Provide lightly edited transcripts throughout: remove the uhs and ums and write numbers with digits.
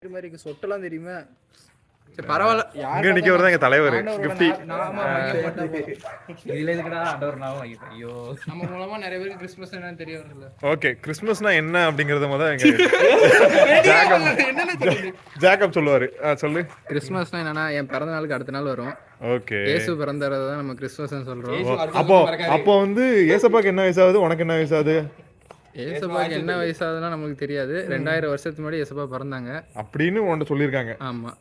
மாதிரி சொட்டெல்லாம் தெரியுமா? சரி பரவாயில்ல. இங்க நிக்கிறவர் தான் எங்க தலைவர். கிஃப்டி இதுல எதுக்குடா ஆண்டவர்னாவும் ஐயோ நம்ம மூலமா நிறைய பேருக்கு கிறிஸ்மஸ் என்னன்னு தெரிய வரல. ஓகே, கிறிஸ்மஸ்னா என்ன அப்படிங்கறத முதல்ல எங்க ஜாக்கப் சொல்லுவாரு. சொல்லு. கிறிஸ்மஸ்னா என்னன்னா என் பிறந்த நாளுக்கு அடுத்த நாள் வரும். ஓகே, இயேசு பிறந்தறத தான் நம்ம கிறிஸ்மஸ்னு சொல்றோம். அப்போ வந்து ஏசப்பாக்கு என்ன வயசாகுது, உனக்கு என்ன வயசாகுது? ஏசப்பாக்கு என்ன வயசாகுதுன்னா நமக்கு தெரியாது. 2000 வருஷத்துக்கு முன்னாடி ஏசப்பா பிறந்தாங்க அப்படின்னு உன்கிட்ட சொல்லியிருக்காங்க. ஆமா,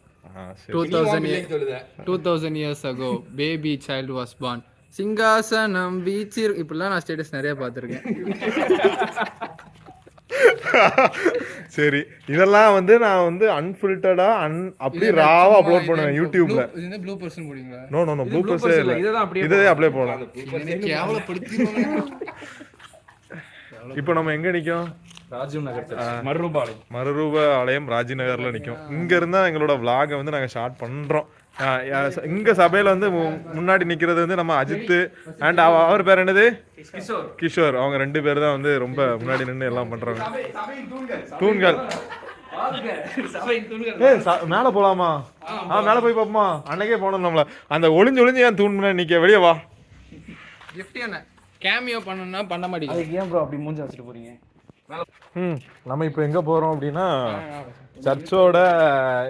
2000 years ago baby child was born. சிங்காசனம் பீச் இப்படிலாம் நான் ஸ்டேட்டஸ் நிறைய பார்த்துருக்கேன். சரி, இதெல்லாம் வந்து நான் வந்து அன்ஃபில்டர்டா அப்படி ராவா அப்லோட் பண்ணுவேன் யூடியூப்ல. இது ப்ளூ பர்சன் போடுவீங்களா? நோ ப்ளூ பர்சன் இல்ல, இதே அப்ளை பண்ணலாம். இப்போ நம்ம எங்க நிக்கோம்? ராஜீவ் நகர், மறுரூப ஆலயம் ராஜீவ் நகர்ல நிக்கும். இங்க இருந்தா எங்களோட விளாகை வந்து நாங்க ஸ்டார்ட் பண்றோம். இங்க சபையில வந்து முன்னாடி நிக்கிறது வந்து நம்ம அஜித் அண்ட் அவர் பேர் என்னது, கிஷோர். அவங்க 2 பேர் தான் வந்து ரொம்ப முன்னாடி நின்று எல்லாம் பண்றாங்க. தூண்கள் மேல போலாமா? மேல போய் பாப்போமா? அன்னைக்கே போனோம் நம்மள. அந்த ஒளிஞ்சு ஏன் தூண் முன்னாடி நிக்க, வெளியே வா. கிஃப்ட் என்ன கேமியோ பண்ணனும்னா பண்ண மாட்டீங்க. அதுக்கு ஏன் ப்ரோ அப்படி மூஞ்சி வச்சிட்டு போறீங்க? நம்ம இப்போ எங்க போறோம் அப்படின்னா சர்ச்சோட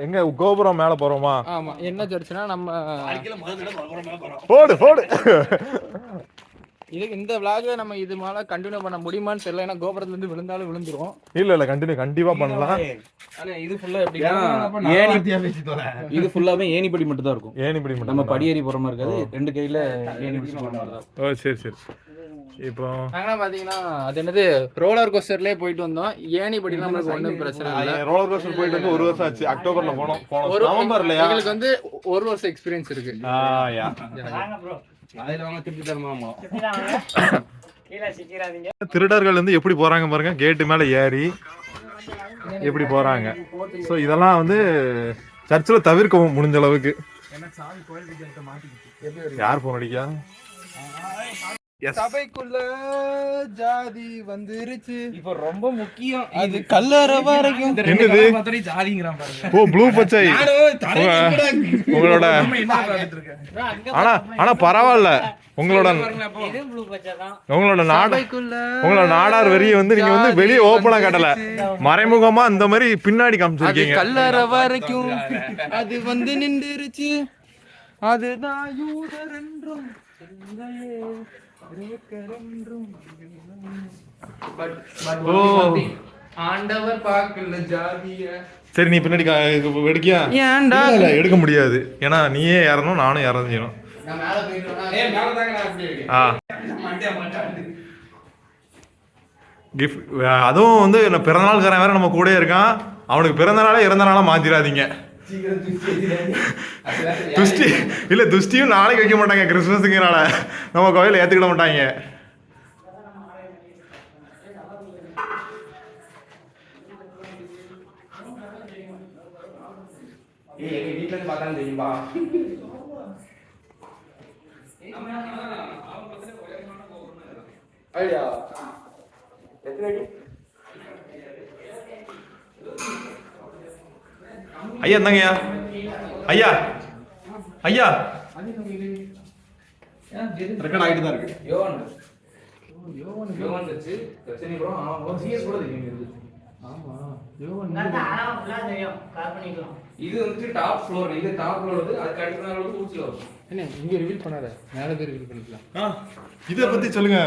எங்க கோபுரம் மேல போறோமா? ஆமா. என்ன சர்ச்னா நம்ம போடு இதுக்கு இந்த விளாக நம்ம இது மேல கண்டினியூ பண்ண முடியுமான்னு தெரியல. ஏன்னா கோபுரத்துல இருந்து விழுந்தாலும் விழுந்துரும். இல்ல கண்டிப்பா பண்ணலாம். ஆனா இது ஃபுல்லா எப்படின்னா இது ஃபுல்லாவே ஏணிப்படி மட்டும் தான் இருக்கும். ஏணிப்படி மட்டும், நம்ம படியேறி போற மாதிரி இருக்காது. 2 கையில ஏணிப்படி போற மாதிரி தான். ஓ சரி. இப்போ நாங்க பாத்தீங்கன்னா அது என்னது ரோலர் கோஸ்டர்லயே போயிட்டு வந்தோம். ஏணிப்படி நமக்கு ஒண்ணும் பிரச்சனை இல்ல. ரோலர் கோஸ்டர் போயிட்டு வந்து 1 வருஷம் ஆச்சு. அக்டோபர்ல போனோம். நவம்பர்லயா? எங்களுக்கு வந்து 1 வருஷம் எக்ஸ்பீரியன்ஸ் இருக்கு. திருடர்கள் வந்து எப்படி போறாங்க பாருங்க, கேட்டு மேல ஏறி எப்படி போறாங்க. சோ இதெல்லாம் வந்து சர்ச்சில் தவிர்க்கவும் முடிஞ்ச அளவுக்கு. யார் போன் அடிக்கா? சபைக்குள்ள ஜாதி வந்துருச்சு. இப்ப ரொம்ப முக்கியம். அது கல்லற வரைக்கும் என்னது ஜாதிங்கறான் பாருங்க. ஓ ப்ளூ பச்சை உங்களோட. ஆனா பரவாயில்ல, உங்களோட நாடார் வெறியை வந்து நீங்க வந்து வெளியே ஓப்பனா காட்டல, மறைமுகமா இந்த மாதிரி பின்னாடி காமிச்சிருக்கீங்க. கல்லற வரைக்கும் அது வந்து நின்றுருச்சு. அதுதான் யூதர் என்றும் ஆண்டவர் பார்க்கல ஜாதிய. சரி, நீ பின்னாடி எடுக்கியா? எடுக்க முடியாது, ஏன்னா நீயே ஏறணும், நானும் ஏறணும் செய்யணும். அதுவும் வந்து பிறந்தநாள்காரன் வேற நம்ம கூட இருக்கான். அவனுக்கு பிறந்த நாளே இறந்த நாளா மாத்திராதீங்க. துஷ்டி இல்ல, துஷ்டியும் நாளைக்கு வைக்க மாட்டாங்க. கிறிஸ்துமஸுங்கிறனால நம்ம கோயில ஏத்துக்கிட மாட்டாங்க. ஐயா இருந்தாங்கய்யா. ஐயா ரெக்கார்ட் ஆகிட்டு தான் இருக்கு. இது வந்து டாப் ஃப்ளோர். இது டாப் ஃப்ளோர் வந்து அதுக்கு அடுத்த நாள் வந்து ஊச்சில வரும். என்ன இங்க ரிவீல் பண்ணாத, மேல போய் ரிவீல் பண்ணிக்கலாம். இத பத்தி சொல்லுங்க.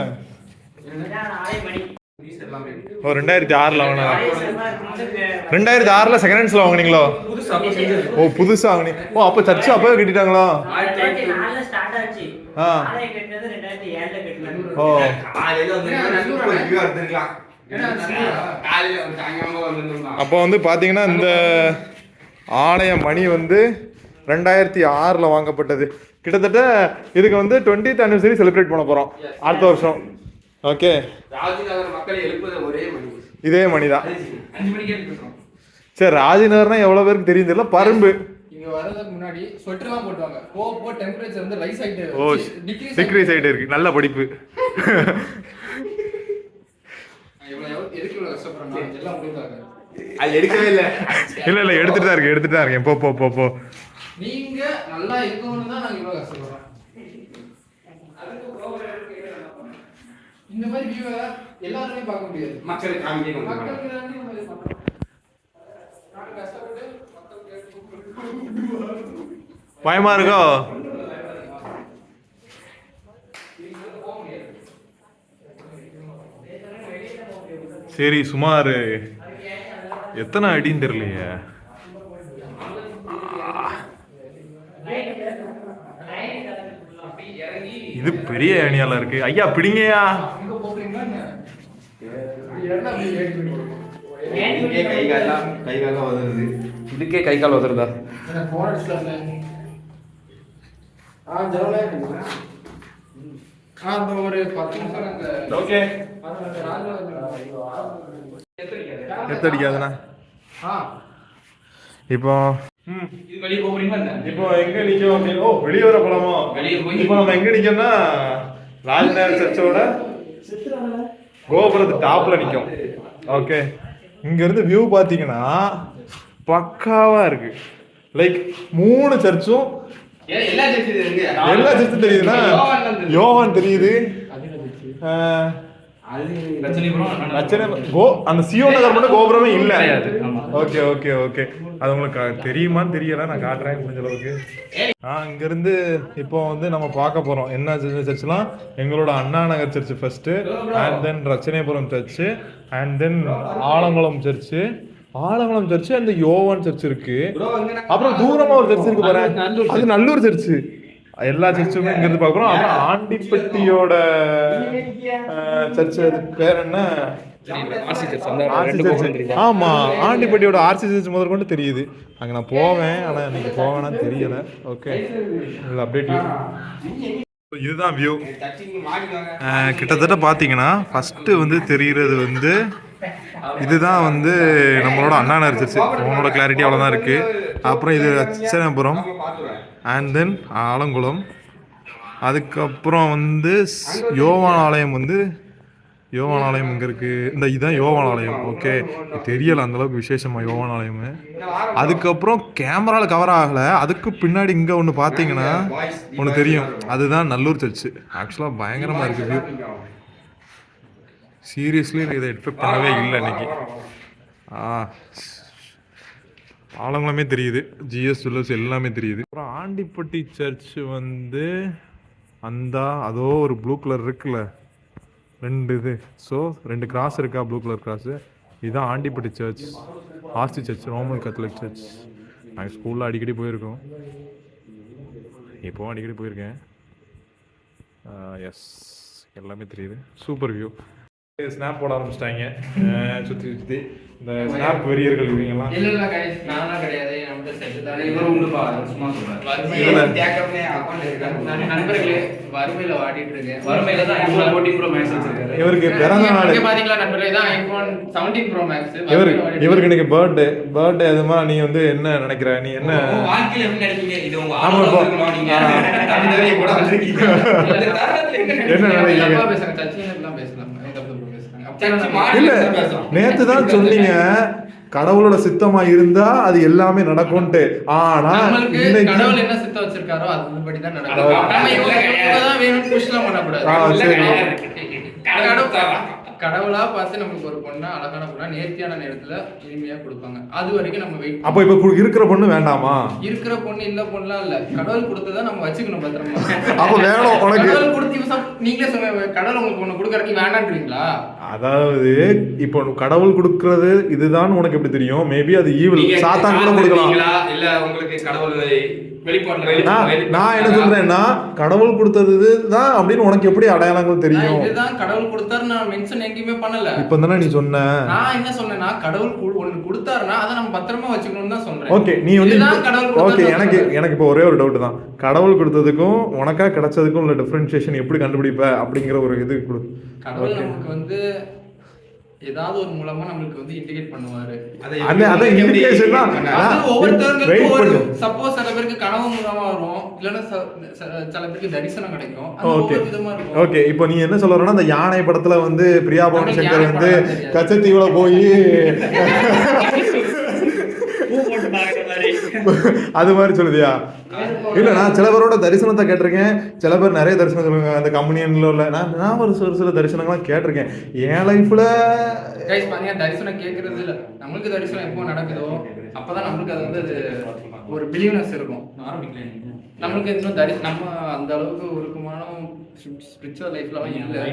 2006ல வாங்கினா? 2006ல செகண்ட் ஹேண்ட்ஸ்ல வாங்குனீங்களோ? ஓ புதுசா வாங்குனீங்க. ஓ அப்ப சர்ச் அப்பவே கட்டிட்டாங்களா? 2004ல ஸ்டார்ட் ஆச்சு. ஆளை கட்டினது 2007ல கட்டினாங்க. ஓ அப்போ வந்து பாத்தீங்கன்னா இந்த ஆலய மணி வந்து 2006ல வாங்கப்பட்டது. கிட்டத்தட்ட இதுக்கு வந்து 20th anniversary செலிப்ரேட் பண்ண போறோம் அடுத்த வருஷம். ஓகே, ராஜநகர் மக்களை எழுப்புது ஒரே மணி, இதே மணிதான். 5 மணிக்கே எழுப்பிட்டோம். சரி, ராஜநகர்னா எவ்வளவு பேருக்கு தெரியும் தெரியல. பரும்பு இங்க வரதுக்கு முன்னாடி ஸ்வெட்டர்லாம் போட்டுவாங்க. போ டெம்பரேச்சர் வந்து ரைஸ் ஆயிட்டே ஓ டிக்ரீஸ் ஆயிட்டே இருக்கு. நல்ல படிப்பு. எவ்வளவு எதுக்கு இவ்வளவு கஷ்டப்படுறாங்க எல்லாம் உங்களுக்கு அது எடுக்கவே இல்லை. இல்ல எடுத்துட்டு தான் இருக்கேன் போ போ போ போ. நீங்க நல்லா இருக்கணும்னு தான் நாங்க இவ்வளவு கஷ்டப்படுறோம். இந்த மாதிரி வியூவை எல்லாருமே பார்க்க முடியாது. மக்களுக்கு காமிக்கணும். மக்களுக்கு தாண்டி நம்ம இதை பண்றோம். நாங்க கஷ்டப்பட்டு மக்களுக்கு பயமா இருக்கோ? சரி சுமார் எத்தனை அடின்னு தெரியலையே. இது பெரிய ஏணியால இருக்கு. ஐயா பிடிங்கயா. அங்க போறீங்களா என்ன? கை காலம் உதறுது. இதுக்கே கை கால் உதறுதா? அந்த ஒரு 10 நிமிஷம் அந்த ஓகே எத்தடிக்காதுண்ணா. இப்போ இது வெளியே போறீங்களா என்ன? இப்போ எங்க நிக்கோம் அப்படின்னு வெளியே வர போலாமோ? வெளியே போய் இப்போ நம்ம எங்க நிக்கோம்னா ராஜ்நகர் சர்ச்சோட கோபுரத்து டாப்ல நிக்கும். ஓகே, இங்க இருந்து வியூ பாத்தீங்கன்னா பக்காவா இருக்கு. லைக் 3 சர்ச்சும் எல்லா சர்ச்சும் தெரியுதுன்னா யோவான் தெரியுது. அந்த சியோன் நகர் மட்டும் கோபுரமே இல்ல. ஓகே ஓகே ஓகே, அது உங்களுக்கு தெரியுமான்னு தெரியல, நான் காட்டுறேன் முடிஞ்ச அளவுக்கு. இங்க இருந்து இப்போ வந்து நம்ம பார்க்க போறோம் என்ன சர்ச்லாம். எங்களோட Anna Nagar church first, and then Rachanaipuram church, and then Alangulam church. Alangulam church அந்த யோவான் சர்ச் இருக்கு. அப்புறம் தூரமா ஒரு சர்ச் இருக்கு பாரு, அது நல்லூர் சர்ச். எல்லா சர்ச்சுமே இங்க இருந்து பாக்குறோம். அப்புறம் ஆண்டிப்பட்டியோட சர்ச், பேர் என்ன? ஆமா, ஆண்டிப்பட்டியோட ஆர்சி சர்ச் முதல் கொண்டு தெரியுது. அங்க நான் போவேன், ஆனா இன்னைக்கு போவேனா தெரியல. Okay, update. இதுதான் வியூ. கிட்டத்தட்ட பாத்தீங்கன்னா ஃபர்ஸ்ட் வந்து தெரிகிறது வந்து இதுதான் வந்து நம்மளோட அண்ணா நகர் சர்ச். உங்களோட கிளாரிட்டி அவ்வளோதான் இருக்கு. அப்புறம் இது ரச்சனைபுரம், அண்ட் தென் ஆலங்குளம். அதுக்கப்புறம் வந்து யோவான் ஆலயம். வந்து யோவான் ஆலயம் இங்கே இருக்குது. இதுதான் யோவான் ஆலயம். ஓகே, தெரியலை அந்தளவுக்கு விசேஷமாக யோவான் ஆலயம். அதுக்கப்புறம் கேமராவில் கவர் ஆகலை. அதுக்கு பின்னாடி இங்கே ஒன்று பார்த்தீங்கன்னா ஒன்று தெரியும், அதுதான் நல்லூர் சர்ச்சு. ஆக்சுவலாக பயங்கரமாக இருக்குது. சீரியஸ்லி இதை எக்ஸ்பெக்ட் பண்ணவே இல்லை இன்னைக்கு. ஆலங்குளமே தெரியுது, ஜிஎஸ் ஜுவல்லர்ஸ் எல்லாமே தெரியுது. அப்புறம் ஆண்டிப்பட்டி சர்ச் வந்து அதோ ஒரு ப்ளூ கலர் இருக்குல்ல, 2 இது. ஸோ 2 கிராஸ் இருக்கா, ப்ளூ கலர் கிராஸு. இதுதான் Andipatti church, RC church, Roman Catholic church. நாங்கள் ஸ்கூலில் அடிக்கடி போயிருக்கோம், இப்போவும் அடிக்கடி போயிருக்கேன். எஸ், எல்லாமே தெரியுது. Super view. ஸ்னாப் போட ஆரம்பிச்சிட்டாங்க சுற்றி சுற்றி. இந்த ஸ்னாப் வெறியர்கள் இவங்கெல்லாம் இல்ல கைஸ், நானா கிடையாது. நம்ம செட் தானே இவரு உண்டுப்பா, சும்மா சொல்றேன். நண்பர்களே, வறுமையில வாடிட்டு இருக்கேன். வறுமையில தான் iPhone 14 Pro Max வச்சிருக்காரு. இவருக்கு பிறந்த நாள். இங்க பாத்தீங்களா நண்பர்களே, தான் iPhone 17 Pro Max. இவருக்கு இன்னைக்கு பர்த்டே. அதுமா நீ வந்து என்ன நினைக்கிற? நீ என்ன வாழ்க்கையில எப்படி நினைக்கீங்க? இது உங்க ஆரம்பத்துல நீங்க தமிழ்லயே கூட வந்திருக்கீங்க. என்ன நினைக்கிறீங்க? அப்பா பேசுறாங்க, சச்சினெல்லாம் பேசலாம். இல்ல, நேத்து தான் சொன்னீங்க கடவுளோட சித்தமா இருந்தா அது எல்லாமே நடக்கும்ட்டு. ஆனா கடவுள் என்ன சித்தம் வச்சிருக்காரோ அதுபடி தான் நடக்கும். நம்ம இவங்க வேணும் புஷ்லாம் பண்ண கூடாது. கடவுளா பார்த்து நமக்கு ஒரு பொண்ணா, அழகான பொண்ணா, நேர்த்தியான நேரத்துல இனிமையா கொடுப்பாங்க. அது வரைக்கும் நம்ம வெயிட். அப்ப இப்ப இருக்கிற பொண்ணு வேண்டாமா? இருக்கிற பொண்ணு இல்ல பொண்ணுலாம் இல்ல, கடவுள் கொடுத்ததா நம்ம வச்சுக்கணும் பத்திரமா. அப்ப வேணும் உனக்கு. கடவுள் கொடுத்து நீங்களே சொல்லுங்க, கடவுள் உங்களுக்கு ஒண்ணு கொடுக்கறதுக்கு வேண்டான்றீங்களா? அதாவது இப்போ கடவுள் கொடுக்கறது இதுதான் உனக்கு எப்படி தெரியும்? மேபி அது ஈவில், சாத்தான் கூட கொடுக்கலாம். இல்ல உங்களுக்கு கடவுள் நான் என்ன சொல்றேன்னா, கடவுள் கொடுத்தது தான் அப்படின்னு உனக்கு எப்படி அடையாளங்கள் தெரியும்? இதுதான் கடவுள் கொடுத்தாரு நான் மென்ஷன் எங்கேயுமே பண்ணல. இப்போ தானே நீ சொன்ன. நான் என்ன சொன்னேன்னா, கடவுள் ஒன்னு கொடுத்தாருன்னா அதை நம்ம பத்திரமா வச்சுக்கணும்னு தான் சொல்றேன். ஓகே, நீ வந்து ஓகே, எனக்கு இப்போ ஒரே ஒரு டவுட் தான். கடவுள் கொடுத்ததுக்கும் உனக்கா கிடைச்சதுக்கும் உள்ள டிஃபரன்ஷியேஷன் எப்படி கண்டுபிடிப்ப அப்படிங்கிற ஒரு இது கொடு. கடவுள் நமக்கு வந்து ஏதாவது ஒரு மூலமா நம்மளுக்கு வந்து இன்டிகேட் பண்ணுவாரு. அந்த இண்டிகேஷன் தான் அது ஒவ்வொருத்தவங்களுக்கும் ஒரு சப்போஸ் சில பேருக்கு கனவு மூலமா வரும், இல்லைன்னா சில பேருக்கு தரிசனம் கிடைக்கும். அது ஒவ்வொரு விதமா இருக்கும். ஓகே, இப்போ நீ என்ன சொல்ல வரனா, அந்த யானை படத்துல வந்து பிரியா பவன் சங்கர் வந்து கச்சத்தீவுல போய் அது மாதிரி சொல்லுதியா? இல்ல, நான் சில பேரோட தரிசனத்தை கேட்டிருக்கேன். சில பேர் நிறைய தரிசனம் சொல்லுங்க. அந்த கம்யூனியன்ல உள்ள நான் ஒரு சில தரிசனங்கள்லாம் கேட்டிருக்கேன் என் லைஃப்ல. தரிசனம் கேட்கறது இல்ல, நம்மளுக்கு தரிசனம் எப்போ நடக்குதோ அப்பதான் நம்மளுக்கு அது வந்து ஒரு பிலீவ்னஸ் இருக்கும். நம்மளுக்கு இன்னும் நம்ம அந்த அளவுக்கு ஒருக்குமான ஸ்பிரிச்சுவல் லைஃப்லாம் இல்லை.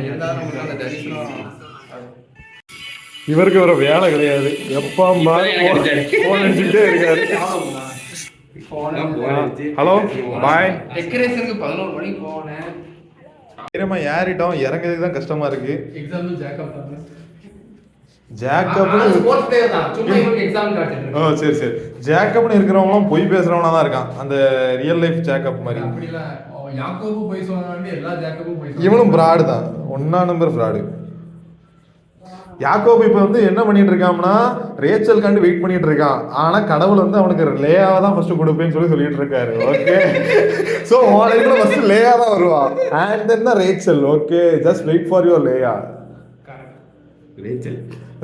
இருந்தாலும் நம்மளுக்கு அந்த தரிசனம். இவருக்கு ஒரு வேலை கிடையாது, எப்போ போன் அடிச்சுட்டே இருக்காரு. ஹலோ பாய். டெக்கரேஷனுக்கு 11 மணிக்கு போனேன். ஏறிட்டோம், இறங்குறதுக்கு தான் கஷ்டமா இருக்கு. எக்ஸாம்பிள் ஜாக்கப் ஓ சரி சரி, ஜேக்கப்னு இருக்கிறவங்களும் பொய் பேசுறவனா தான் இருக்கான், அந்த ரியல் லைஃப் ஜேக்கப் மாதிரி. இவனும் ஃப்ராடு தான், 1 நம்பர் ஃப்ராடு. யாக்கோபு இப்போ வந்து என்ன பண்ணிட்டு இருக்கான்னா, ரேச்சல் காண்டி வெயிட் பண்ணிட்டு இருக்கான். ஆனா கடவுள் வந்து அவனுக்கு லேயாவை தான் ஃபர்ஸ்ட் கொடுப்பேன்னு சொல்லிட்டு இருக்காரு. ஓகே, ஸோ உன் ஃபர்ஸ்ட் லேயா தான் வருவான், அண்ட் தென் தான் Rachel. Okay, just wait for your Leah.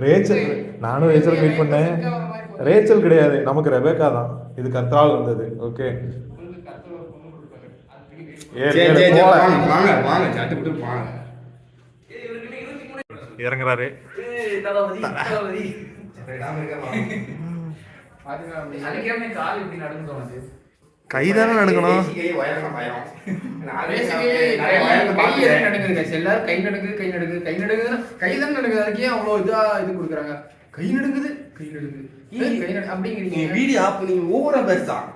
Rachel நானும் ரேச்சலுக்கு வெயிட் பண்ணேன். ரேச்சல் கிடையாது, நமக்கு ரெபேக்கா தான். இது கர்த்தரால் வந்தது. ஓகே, இறங்குறாரு. கைதானே நடக்கணும். எல்லாரும் கை நடுக்குது கை நடுக்குது கை நடுக்குது கைதான் நடக்குது. அதுக்கே அவ்வளோ இதா இது கொடுக்குறாங்க. கை நடுக்குது கை நடுக்குது வீடியோ ஆப் நீ ஓவரா பேசுறான்.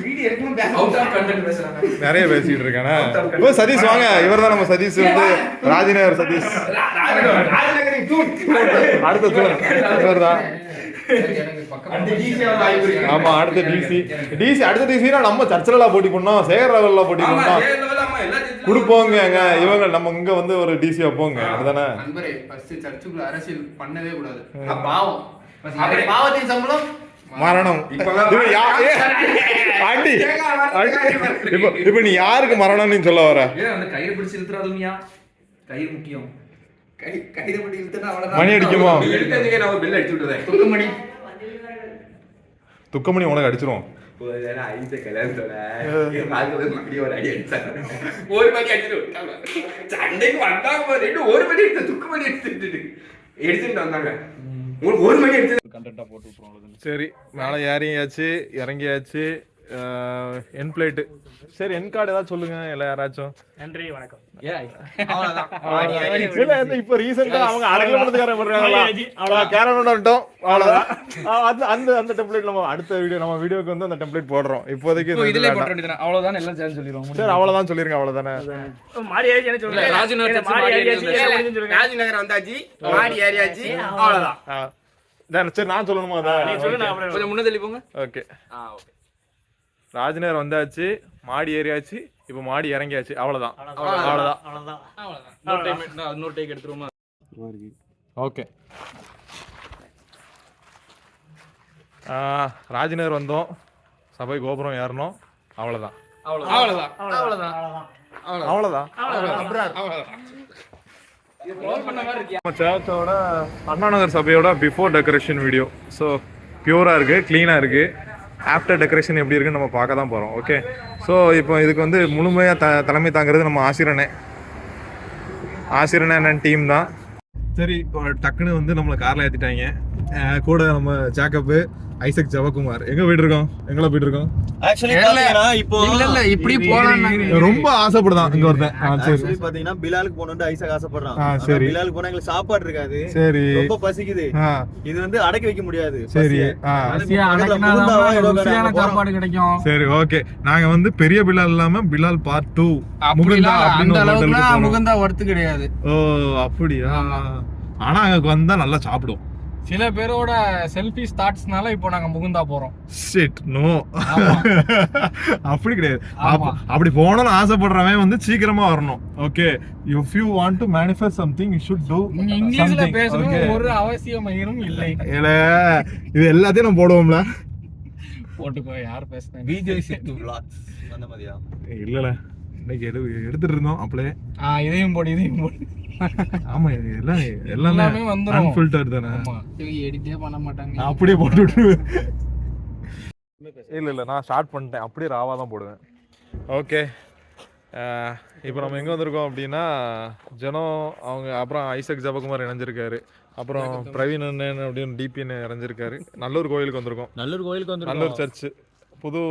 வீடியோ எடுக்கணும், அவுட் ஆஃப் கண்டென்ட் பேசுறாங்க. நிறைய பேசிட்டு இருக்கானே. ஓ சதீஷ் வாங்க, இவர்தான் நம்ம சதீஷ் வந்து ராஜிநகர் சதீஷ். அடுத்த இவர்தான். ஆமா, அடுத்த டிசி அடுத்த டிசினா நம்ம சர்ச்சில் போட்டி பண்ணோம், சேகர் லெவல்ல போட்டி பண்ணோம், கொடுப்போங்க. இவங்க நம்ம இங்க வந்து ஒரு டிசி வைப்போங்க. அதுதானே சர்ச்சுக்குள்ள அரசியல் பண்ணவே கூடாது, பாவம். பாவத்தின் சம்பளம் மரணம். இப்ப நீ யாருக்கு மரணம்னு சொல்ல வர? கயிறு பிடிச்சு இழுத்துறாதுமியா, கயிறு முக்கியம். கயிறு பிடி இழுத்துனா மணி அடிக்குமா? நான் பெல் அடிச்சு விட்டுறேன். துக்கமணி உனக்கு அடிச்சிரும். ஒரு மணி அடிச்சு சண்டைக்கு வந்தாங்க, ஒரு மணி எடுத்து துக்கமணி எடுத்துட்டு வந்தாங்க. ஒரு மணி எடுத்து கண்டென்ட்டா போட்டு விட்டுருவோம். சரி, மேலே ஏறியாச்சு, இறங்கியாச்சு. என் பிளேட்டு. சரி, என் கார்டு ஏதாவது சொல்லுங்க எல்லாம் யாராச்சும். நன்றி, வணக்கம். இப்ப ரீசெண்டா அவங்க அரங்கத்துக்காரன் பண்றாங்க, கேரளா வந்துட்டோம், அவ்வளவுதான். அந்த டெம்ப்ளேட் நம்ம அடுத்த வீடியோ, நம்ம வீடியோக்கு வந்து அந்த டெம்ப்ளேட் போடுறோம். இப்போதைக்கு அவ்வளவுதான், எல்லாம் சேர்ந்து சொல்லிடுவோம். சரி, அவ்வளவுதான் சொல்லிருங்க, அவ்வளவுதானே. ராஜ்நகர் வந்தாச்சு, மாடி ஏரியாச்சு, அவ்வளவுதான். சரி, நான் சொல்லணுமா? அதான் கொஞ்சம் முன்னதள்ளி போங்க. ஓகே, ராஜ்நகர் வந்தாச்சு, மாடி ஏறியாச்சு, இப்ப மாடி இறங்கியாச்சு, அவ்வளவுதான். இன்னொரு டேக் எடுத்துருவோமா? ஓகே, ராஜ்நகர் வந்தோம், சபை கோபுரம் ஏறணும், அவ்வளவுதான். சர்ச்சோட Anna Nagar சபையோட before decoration video. So பியூராக இருக்குது, க்ளீனாக இருக்குது. ஆஃப்டர் டெக்கரேஷன் எப்படி இருக்குன்னு நம்ம பார்க்க தான் போகிறோம். ஓகே, ஸோ இப்போ இதுக்கு வந்து முழுமையாக தலைமை தாங்கிறது நம்ம ஆசிரனே டீம் தான். சரி, இப்போ டக்குன்னு வந்து நம்மளை காரில் ஏற்றிட்டாங்க. கூட நம்ம ஜாக்கப்பு, ஐசக், ஜவகுமார். எங்க போயிட்டு இருக்கோம்? எங்களை போயிட்டு இருக்கோம்? இப்போ இல்ல இப்படி போலாம் ரொம்ப ஆசைப்படுதான் இங்க ஒருத்தன். சரி, பாத்தீங்கன்னா பிலாலுக்கு போகணும்னு ஐசக் ஆசைப்படுறான். சரி, பிலாலுக்கு போனா எங்களுக்கு சாப்பாடு இருக்காது. சரி, ரொம்ப பசிக்குது. இது வந்து அடக்கி வைக்க முடியாது. சரி, சாப்பாடு கிடைக்கும். சரி, ஓகே. நாங்க வந்து பெரிய பிலால் இல்லாம பிலால் பார்ட் 2 முகுந்தா முகுந்தா ஒர்த்து கிடையாது. ஓ அப்படியா? ஆனா அங்க வந்தா நல்லா சாப்பிடுவோம். சில பேரோட செல்ஃபி ஸ்டார்ட்ஸ்னால இப்போ நாங்க முகுந்தா போறோம். Shit no. அப்படி கிடையாது. அப்படி போகணும்னு ஆசைப்படுறவன் வந்து சீக்கிரமா வரணும். Okay, if you want to manifest something you should do இங்கிலீஷ்ல பேசணும் ஒரு அவசியமும் இல்லை. இல்ல இது எல்லாத்தையும் நம்ம போடுவோம்ல. போட்டுக்கோ, யார் பேசுறேன்? விஜய் சித்து vlogs அந்த மாதிரியா? இல்லல, இன்னைக்கு எடுத்துட்டு இருந்தோம் அப்படியே. இதையும் போடு. ஆமா, எல்லாமே வந்துரும். அன்ஃபில்டர் தானே. ஆமா, எடிட்டே பண்ண மாட்டாங்க. நான் அப்படியே போட்டு விட்டுருவேன். இல்ல நான் ஸ்டார்ட் பண்ணிட்டேன். அப்படியே ராவா தான் போடுவேன். ஓகே, இப்போ நம்ம எங்கே வந்திருக்கோம் அப்படின்னா, ஜனோ அவங்க, அப்புறம் ஐசக் ஜபகுமார் இணைஞ்சிருக்காரு, அப்புறம் பிரவீன் அண்ணன் அப்படின்னு டிபின்னு இணைஞ்சிருக்காரு. நல்லூர் கோயிலுக்கு வந்திருக்கோம். நல்லூர் சர்ச்சு புது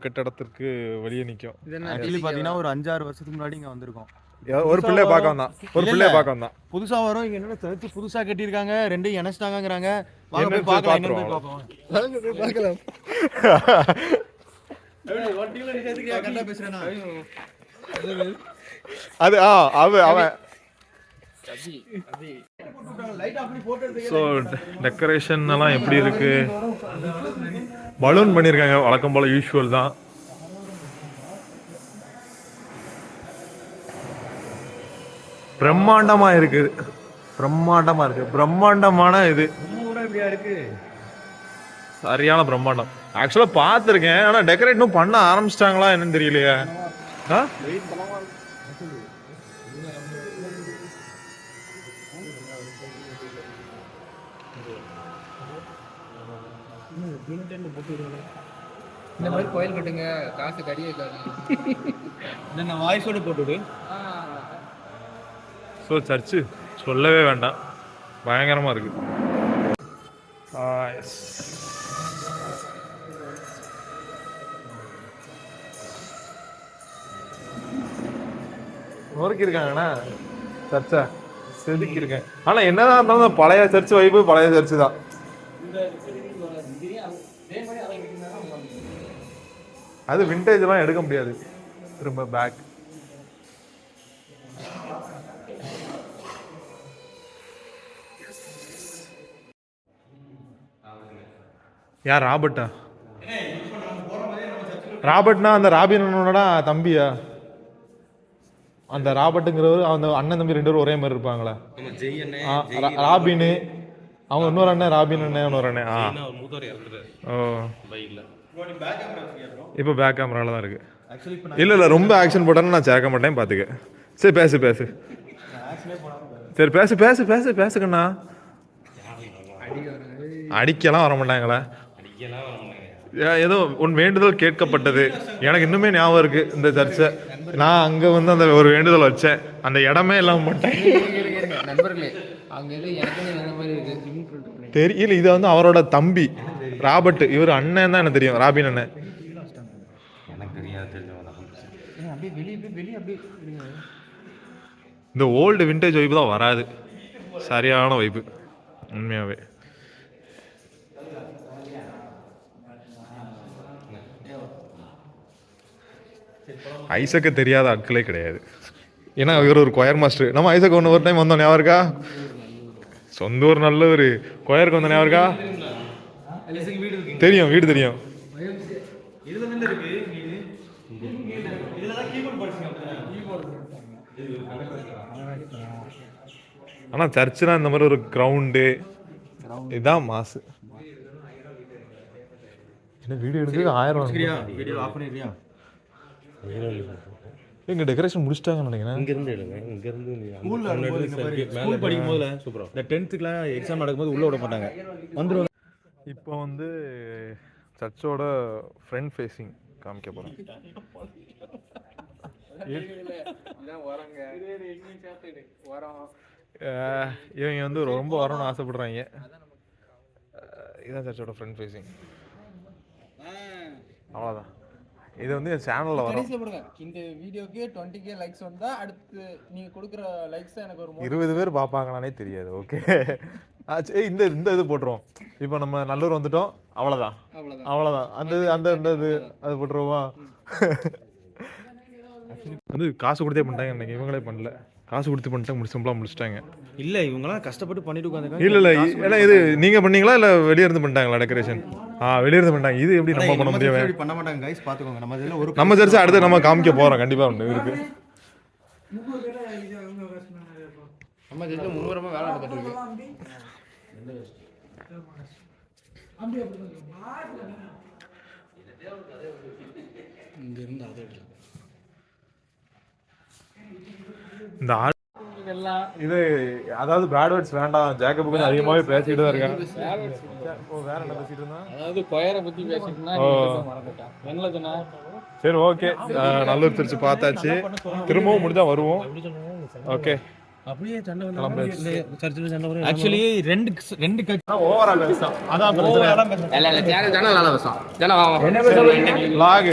கட்டடத்திற்கு வெளியே நிற்கும். ஆக்சுவலி பார்த்தீங்கன்னா ஒரு 5-6 வருஷத்துக்கு முன்னாடி இங்கே வந்திருக்கோம். ஒரு பிள்ளைய பார்க்க வந்தான். புதுசா வரும். இங்க என்ன சர்ச்சு புதுசா கட்டியிருக்காங்க, ரெண்டையும் இணைச்சிட்டாங்கங்கறாங்க. வாங்க போய் பார்க்கலாம். என்ன போய் பார்ப்போம். பார்க்கலாம். கரெக்டா பேசுறேனா? அது அவன் ஸோ டெக்கரேஷன் எல்லாம் எப்படி இருக்கு? பலூன் பண்ணியிருக்காங்க, வழக்கம் போல யூஸ்வல் தான். பிரம்மாண்டமா இருக்கு. பிரம்மாண்டமான இது சரியான பிரம்மாண்டம். ஆக்சுவலா பார்த்துருக்கேன், ஆனா டெக்கரேட் இன்னும் பண்ண ஆரம்பிச்சிட்டாங்களா என்னன்னு தெரியலையே. இந்த மாதிரி கோயில் கட்டுங்க, காசு கடியே நான் வாய்ஸோட போட்டுடு. ஸோ சர்ச்சு சொல்லவே வேண்டாம், பயங்கரமாக இருக்கு. நோக்கியிருக்காங்கண்ணா சர்ச்சா, செதுக்கியிருக்கேன். ஆனால் என்னதான் இருந்தாலும் பழைய சர்ச் வைப்பு பழைய சர்ச்சு தான். அது விண்டேஜ்லாம் எடுக்க முடியாது. திரும்ப பேக் யார்? ராபர்ட்னா அந்த ராபினோட தம்பியா? அந்த ராபர்ட்டுங்கிறவர் அந்த அண்ணன் தம்பி 2 பேரும் ஒரே மாதிரி இருப்பாங்களா? ராபின் அவங்க இன்னொரு அண்ணன், ராபின் அண்ணன் இன்னொரு அண்ணன். இப்போ பேக் கேமரால தான் இருக்கு. இல்ல ரொம்ப ஆக்ஷன் போட்டாலும் நான் சேர்க்க மாட்டேன், பாத்துக்க. சரி பேசு சரி பேசுக்கண்ணா. அடிக்கலாம் வர மாட்டாங்களா? ஏதோ உன் வேண்டுதல் கேட்கப்பட்டது. எனக்கு இன்னுமே ஞாபகம் இருக்கு இந்த சர்ச்சை. நான் அங்க வந்து அந்த ஒரு வேண்டுதல் வச்சேன், அந்த இடமே எல்லாம் மாட்டேன். நண்பர்களே, அங்க தெரியல. இது வந்து அவரோட தம்பி ராபர்ட், இவர் அண்ணன் தான் எனக்கு தெரியும், ராபின் அண்ணன். இந்த ஓல்டு விண்டேஜ் வைப்பு தான் வராது, சரியான வைப்பு உண்மையாவே. ஐசக்கு தெரியாத ஆட்களே கிடையாது. ஏன்னா இவர் ஒரு கொயர் மாஸ்டர். நம்ம ஐசக் ஒரு டைம் வந்தோம், ஞாபகம் இருக்கா? சொந்த ஒரு நல்ல ஒரு கொயருக்கு வந்த ஞாபகம் இருக்கா? தெரியும், வீடு தெரியும். ஆனா சர்ச்சுனா இந்த மாதிரி ஒரு கிரவுண்டு இதான் மாசு. என்ன வீடியோ எடுத்து 1000 வீடியோ ஆஃப் பண்ணிடுறியா? எங்க டெக்கரேஷன் முடிச்சிட்டாங்கன்னு நினைக்கிறேன். ஸ்கூல் படிக்கும் போதுல இந்த 10th எக்ஸாம் நடக்கும்போது உள்ள விட மாட்டாங்க, வந்துருவாங்க. இப்போ வந்து சர்ச்சோட ஃப்ரண்ட் ஃபேஸிங் காமிக்க போறோம். இவங்க வந்து ரொம்ப வரணும்னு ஆசைப்படுறாங்க. இதுதான் சர்ச்சோட ஃப்ரண்ட் ஃபேஸிங். அவ்வளோதான். இது வந்து என் சேனல்ல வரும். இந்த வீடியோக்கு 20k லைக்ஸ் வந்தா அடுத்து நீங்க கொடுக்குற லைக்ஸ் எனக்கு ஒரு 20 பேர் பாப்பாங்களானே தெரியாது. ஓகே, இந்த இந்த இது போட்டுருவோம். இப்போ நம்ம நல்லூர் வந்துட்டோம், அவ்வளோதான். அந்த இது அது போட்டுருவோமா? வந்து காசு கொடுத்தே பண்ணிட்டாங்க இன்னைக்கு, இவங்களே பண்ணல. காசு கொடுத்து பண்ணிட்டாங்க, சிம்பிளாக முடிச்சிட்டாங்க. இல்ல இவங்கலாம் கஷ்டப்பட்டு பண்ணிட்டு உட்காந்துருக்காங்க. இல்லை ஏன்னா இது நீங்கள் பண்ணீங்களா இல்லை வெளியே இருந்து பண்ணிட்டாங்களா டெக்கரேஷன்? வெளியே இருந்து பண்ணிட்டாங்க. இது எப்படி நம்ம பண்ண முடியும்? பண்ண மாட்டாங்க கைஸ், பாத்துக்கோங்க. நம்ம இதெல்லாம் ஒரு நம்ம சர்ச்சை அடுத்து நம்ம காமிக்க போகிறோம். கண்டிப்பாக ஒன்று இருக்கு. நம்ம சர்ச்சில் மும்முரமாக வேலை நடந்துட்டு இருக்கு. இங்க இருந்து அதை இந்த ஆள் இது அதாவது பேட் வேர்ட்ஸ் வேண்டாம். ஜேக்கப் கொஞ்சம் அதிகமாகவே பேசிட்டு தான் இருக்காங்க. வேற என்ன பேசிட்டு இருந்தா? அதாவது கொயரை பற்றி பேசிட்டுனா மறந்துட்டேன். சரி ஓகே, நல்லூர் திருச்சி பார்த்தாச்சு. திரும்பவும் முடிஞ்சா வருவோம். ஓகே அப்படியே சண்டை வந்து சர்ச்சில் சண்டை வரும். ஆக்சுவலி ரெண்டு கட்சி ஓவரா பேசுறோம். அதான் பிரச்சனை. லாக்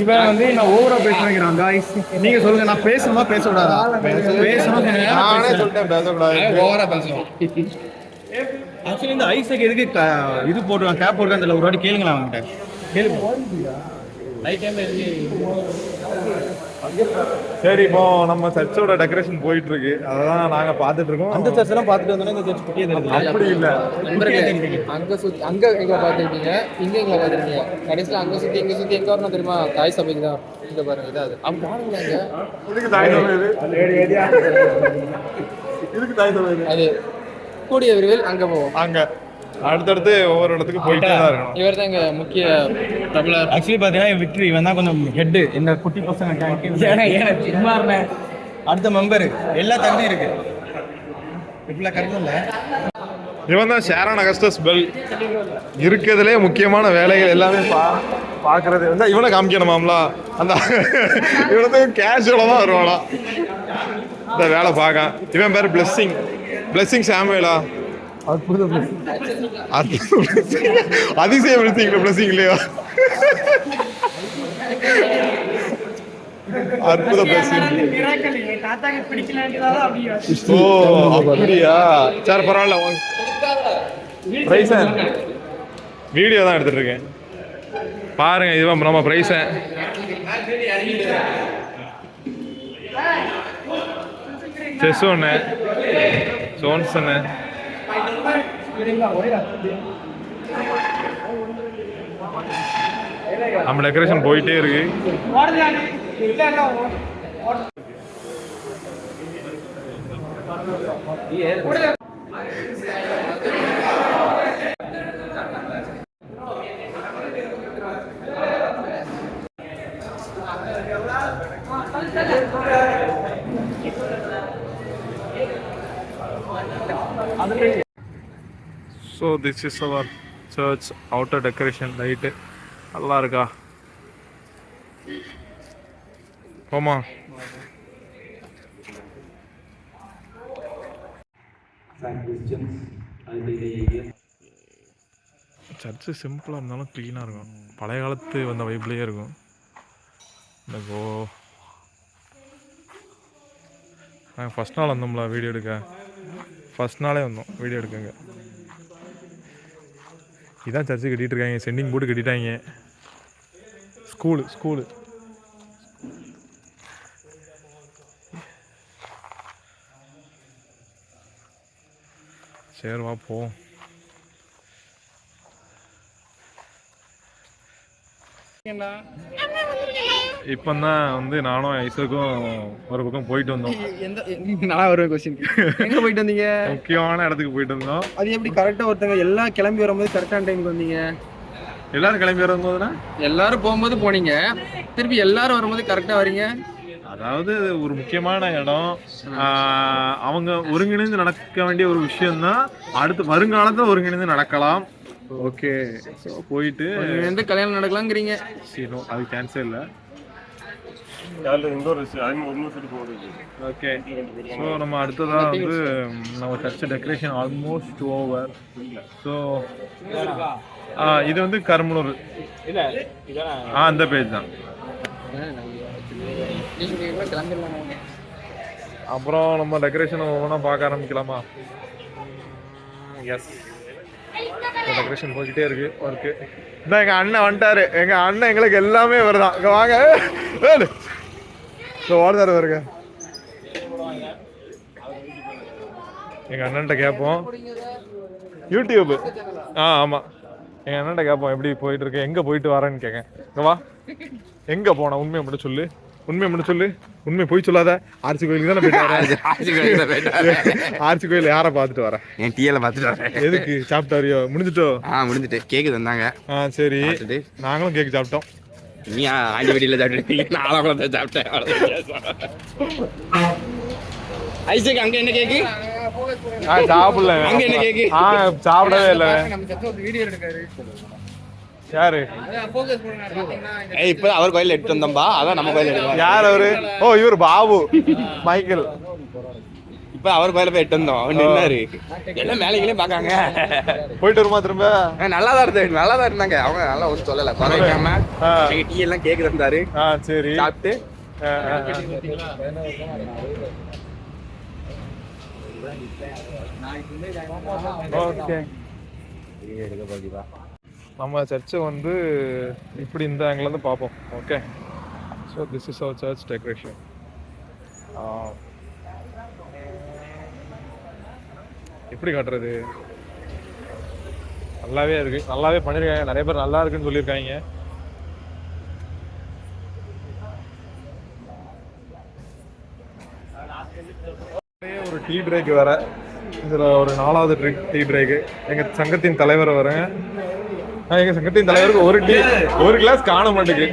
இவன் வந்து நான் ஓவரா பேசுறேன் गाइस. நீங்க சொல்லுங்க, நான் பேசணுமா பேச கூடாதா? பேசணும். நானே சொல்லிட்டேன் பேசக்கூடாது. ஓவரா பேசுவோம். ஆக்சுவலி இந்த ஐசக் எதுக்கு இது போட்டுருக்கான், கேப் போட்டுருக்கான் தெரியல. ஒரு வாட்டி கேளுங்களா அவங்ககிட்ட. கேளுங்க. நைட் டைம்ல இருக்கு. சரி, இப்போ நம்ம சர்ச்சோட டெக்கரேஷன் போயிட்டு இருக்கு. அதான் நாங்க பாத்துட்டு இருக்கோம். அந்த சர்ச் எல்லாம் பாத்துட்டு வந்தோம்னா இந்த சர்ச் குட்டியே தெரியுது. அப்படி இல்ல, அங்க எங்களை பார்த்துருக்கீங்க, இங்க எங்களை பார்த்துருக்கீங்க. கடைசியில் அங்க சுத்தி இங்க சுத்தி எங்க வரணும் தெரியுமா? தாய் சபைக்கு தான். இங்க பாருங்க, இதாவது அவங்க பாருங்க. இதுக்கு தாய் சபை இதுக்கு தாய் சபை அது கூடிய விரைவில் அங்க போவோம். அங்க அடுத்தடுத்து ஒவ்வொரு இடத்துக்கு போயிட்டே தான் இருக்கணும். இவர் தான் எங்க முக்கிய பிரபலர். ஆக்சுவலி பாத்தீங்கன்னா விக்டரி இவன் தான் கொஞ்சம் ஹெட். இந்த குட்டி பசங்க சும்மா இருந்தேன். அடுத்த மெம்பர் எல்லா தகுதியும் இருக்கு. இப்படிலாம் கரெக்டாக இல்லை. இவன் தான் ஷேரான் அகஸ்டஸ் பெல். இருக்கிறதுலே முக்கியமான வேலைகள் எல்லாமே பார்க்கறது வந்து இவனை காமிக்கணுமாம்லா. அந்த இவனத்துக்கு கேஷுவலாக தான் வருவானா இந்த வேலை பார்க்க. இவன் பேர் பிளெஸ்ஸிங் சாமுவேலா. அதிசய பிளெஸ்ஸிங் இல்லையா? அற்புத பிளெஸ்ஸிங். ஓ அப்படியா? சரி பரவாயில்ல. பிரைஸன் வீடியோ தான் எடுத்துட்டு இருக்கேன் பாருங்க. இதுவா நம்ம பிரைஸன். செஸ் ஒன்று, சோன்ஸ் ஒன்று. நம்ம டெக்கரேஷன் போயிட்டே இருக்கு. So this is our church outer decoration. Light நல்லா இருக்கா? போமா. சர்ச்சு சிம்பிளாக இருந்தாலும் க்ளீனாக இருக்கும். பழைய காலத்து வந்த வைப்லேயே இருக்கும். இந்த நாங்கள் ஃபஸ்ட் நாள் வந்தோம்ல வீடியோ எடுக்க. ஃபஸ்ட் நாளே வந்தோம் வீடியோ எடுக்கங்க. இதான் சர்ச்சு கட்டிகிட்டு இருக்காங்க. சென்டிங் போட்டு கட்டிட்டாங்க. ஸ்கூலு சரி வா போவோம். இப்போ தான் வந்து நானும் ஐசக்கும் ஒரு பக்கம் போயிட்டு வந்தோம். நல்லா வருவேன் கொஸ்டின். எங்கே போயிட்டு வந்தீங்க? முக்கியமான இடத்துக்கு போயிட்டு வந்தோம். அது எப்படி கரெக்டாக ஒருத்தங்க எல்லாம் கிளம்பி வரும்போது கரெக்டான டைமுக்கு வந்தீங்க? எல்லாரும் கிளம்பி வரும்போதுனா எல்லாரும் போகும்போது போனீங்க, திருப்பி எல்லாரும் வரும்போது கரெக்டாக வரீங்க. அதாவது ஒரு முக்கியமான இடம், அவங்க ஒருங்கிணைந்து நடக்க வேண்டிய ஒரு விஷயம்தான். அடுத்து வருங்காலத்தில் ஒருங்கிணைந்து நடக்கலாம். ஓகே, ஸோ போயிட்டு எந்த கல்யாணம் நடக்கலாங்கிறீங்க? சரி, அது கேன்சல் இல்லை. ஓகே, ஸோ நம்ம அடுத்ததாக வந்து நம்ம church decoration almost over. So இது வந்து கருமனூர். அந்த பேஜ் தான். அப்புறம் நம்ம டெக்கரேஷன் ஒவ்வொன்றா பார்க்க ஆரம்பிக்கலாமா? எஸ், டெக்கரேஷன் போய்கிட்டே இருக்கு ஒர்க்கு. இதான் எங்கள் அண்ணன் வந்துட்டாரு. எங்கள் அண்ணன் எங்களுக்கு எல்லாமே வருதான். இங்கே வாங்க, ஓடுதாரு வருங்க. எங்க அண்ணன்ட்ட கேட்போம். யூடியூப் ஆமா, எங்க அண்ணன்ட்ட கேட்போம் எப்படி போயிட்டு இருக்கு, எங்க போயிட்டு வரேன்னு கேட்க. வா, எங்க போன உண்மையை மட்டும் சொல்லு, உண்மையை மட்டும் சொல்லு, உண்மையை போய் சொல்லாத. ஆர்ச்சி கோயிலுக்கு தானே போயிட்டு வரேன். ஆர்ச்சி கோயில் யாரை பார்த்துட்டு வரேன்? என் டீயெல்லாம் பார்த்துட்டு வரேன். எதுக்கு சாப்பிட்டாரியோ? முடிஞ்சிட்டோ? முடிஞ்சிட்டு கேக்கு தந்தாங்க. சரி, நாங்களும் கேக்கு சாப்பிட்டோம். நீ ஆண்டி வீட்டில் சாப்பிட்டுருக்கீங்க, நானும் கூட சாப்பிட்டேன். ஐசக் அங்க என்ன கேக்கு? சாப்பிடல. அங்க என்ன கேக்கு? சாப்பிடவே இல்லை. யாரு? இப்ப அவர் கோயில எடுத்து வந்தோம்பா, அதான் நம்ம கோயில எடுத்தோம். யார் அவரு? ஓ, இவர் பாபு மைக்கேல். இப்ப அவர் கோயில போய் எட்டு வந்தோம். அவர் நின்னாரு, எல்லாம் மேலைகளையும் பாக்காங்க. போயிட்டு வருமா திரும்ப? நல்லா தான் இருந்தாங்க அவங்க, நல்லா ஒன்றும் சொல்லல. குறைக்காம டீ எல்லாம் கேக்கு தந்தாரு. சரி, சாப்பிட்டு ஓகே. நம்ம சர்ச்சை வந்து இப்படி இந்த ஆங்கிள் இருந்து பார்ப்போம். Okay, so this is our church decoration. எப்படி காட்டுறது? நல்லாவே இருக்கு, நல்லாவே பண்ணிருக்காங்க. நிறைய பேர் நல்லா இருக்குன்னு சொல்லியிருக்காங்க. ஒரு டீ பிரேக் வேற, இதுல ஒரு 4வது டீ பிரேக்கு. எங்க சங்கத்தின் தலைவர் வரேன். எங்க சங்கத்தின் தலைவருக்கு ஒரு கிளாஸ் காண மாட்டேங்குது.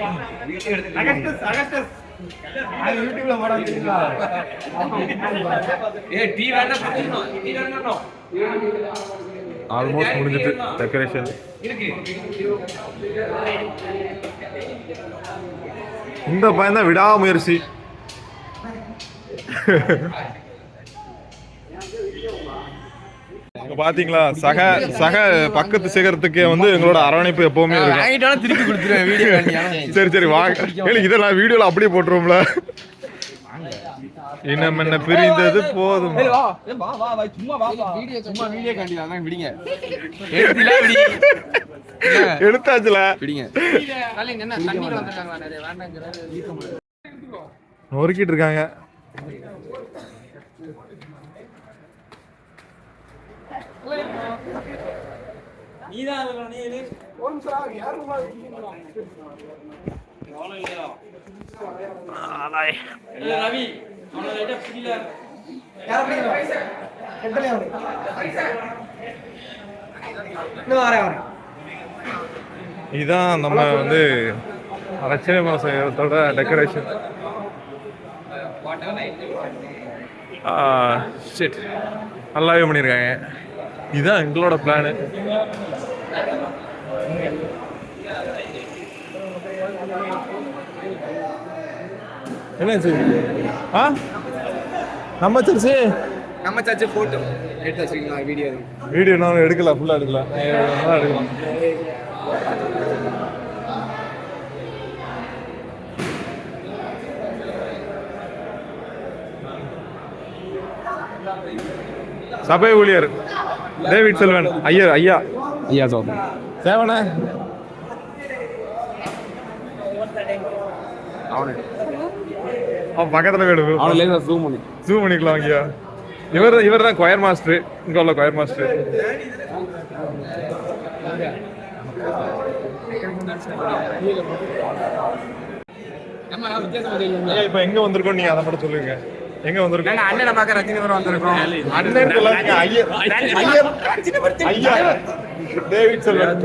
ஆல்மோஸ்ட் முடிஞ்சிட்டு டெக்கரேஷன். இந்த பையன் தான் விடாமுயற்சி. பாத்தீங்களா, சக பக்கத்து சிகரத்துக்கு வந்து எங்களோட அரவணைப்பு எப்பவுமே திருப்பி கொடுத்துருவேன் வீடியோ. சரி வாங்க, இதெல்லாம் வீடியோல அப்படியே போட்டுருவோம்ல. இனம் என்ன பிரிந்தது போதும். எடுத்தாச்சுல நொறுக்கிட்டு இருக்காங்க. இதுதான் நம்ம வந்து லட்சுமி மாசத்தோட டெக்கரேஷன். நல்லாவே பண்ணியிருக்காங்க. இதுதான் எங்களோட பிளானு. என்னாச்சு? நம்ம சர்ச்சு போட்டோ எடுத்து வச்சுக்கீங்களா? வீடியோ நான் எடுக்கலாம், ஃபுல்லாக எடுக்கலாம். நல்லா எடுக்கலாம். சபை ஊழியர் டேவிட் செல்வன் ஐயா சேவன பக்கத்துல வேணும், ஜூம் பண்ணிக்கலாம். ஐயா இவர் தான் கொயர் மாஸ்டர், இங்க உள்ள கொயர் மாஸ்டர். இப்ப எங்க வந்திருக்கோம் நீங்க அதை மட்டும் சொல்லுங்க. எங்க வந்திருக்கோம்? அண்ணனை பார்க்க ரஜினிபுரம் வந்திருக்கோம். அண்ணன் சொல்லாதீங்க, ஐயா டேவிட் செல்வன்.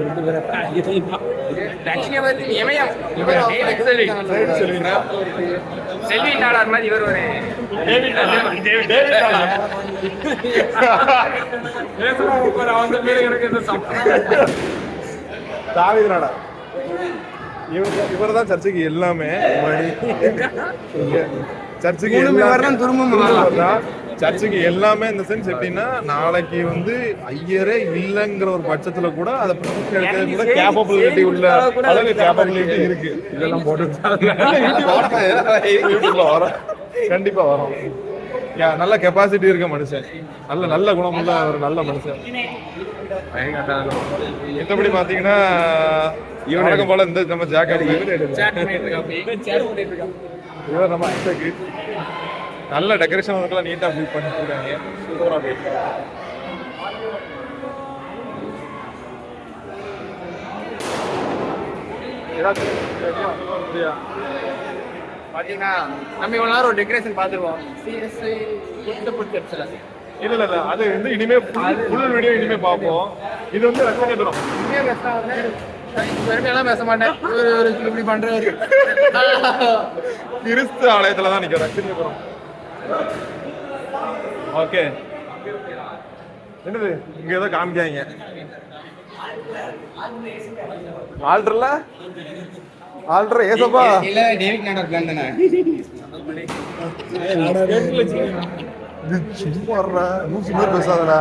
செல்வி நாடார் மாதிரி இவர் ஒரு தாவீது நாடார். இவர் தான் சர்ச்சுக்கு எல்லாமே. சர்ச்சுக்கு சர்ச்சுக்கு எல்லாமே இந்த சென்ஸ் எப்படின்னா, நாளைக்கு வந்து ஐயரே இல்லைங்கிற ஒரு பட்சத்துல கூட அதை கூட கேப்பபிலிட்டி உள்ள அளவு கேப்பபிலிட்டி இருக்கு. இதெல்லாம் போட்டு வரும், கண்டிப்பா வரும். நல்ல கெப்பாசிட்டி இருக்க மனுஷன், நல்ல குணமுள்ள ஒரு நல்ல மனுஷன். மற்றபடி பாத்தீங்கன்னா இவனுக்கு போல இந்த நம்ம ஜாக்கெட் இவர் நம்ம நல்ல டெக்கரேஷன் ஒர்க்லாம் நீட்டாக ஃபில் பண்ணிட்டு இருக்காங்க. சூப்பராக போயிருக்கு. பாத்தீங்கன்னா நம்ம இவ்வளவு நேரம் ஒரு டெக்கரேஷன் பார்த்துருவோம். சிஎஸ்ஐ சர்ச்சில் இல்ல அது வந்து இனிமே ஃபுல் வீடியோ இனிமே பார்ப்போம். இது வந்து ரசிகபுரம். பெருமையெல்லாம் பேச மாட்டேன். ஒரு இப்படி பண்றாரு. கிறிஸ்து ஆலயத்துல தான் நிக்கிறேன் ரசிகபுரம். ஓகே, என்னது இங்க ஏதோ காமிக்காங்க ஆல்டர் ஏசப்பா இல்ல டேவிட் நாடர் பிளான் தானே. சும்மா வர்ற நூசி மாதிரி பேசாதடா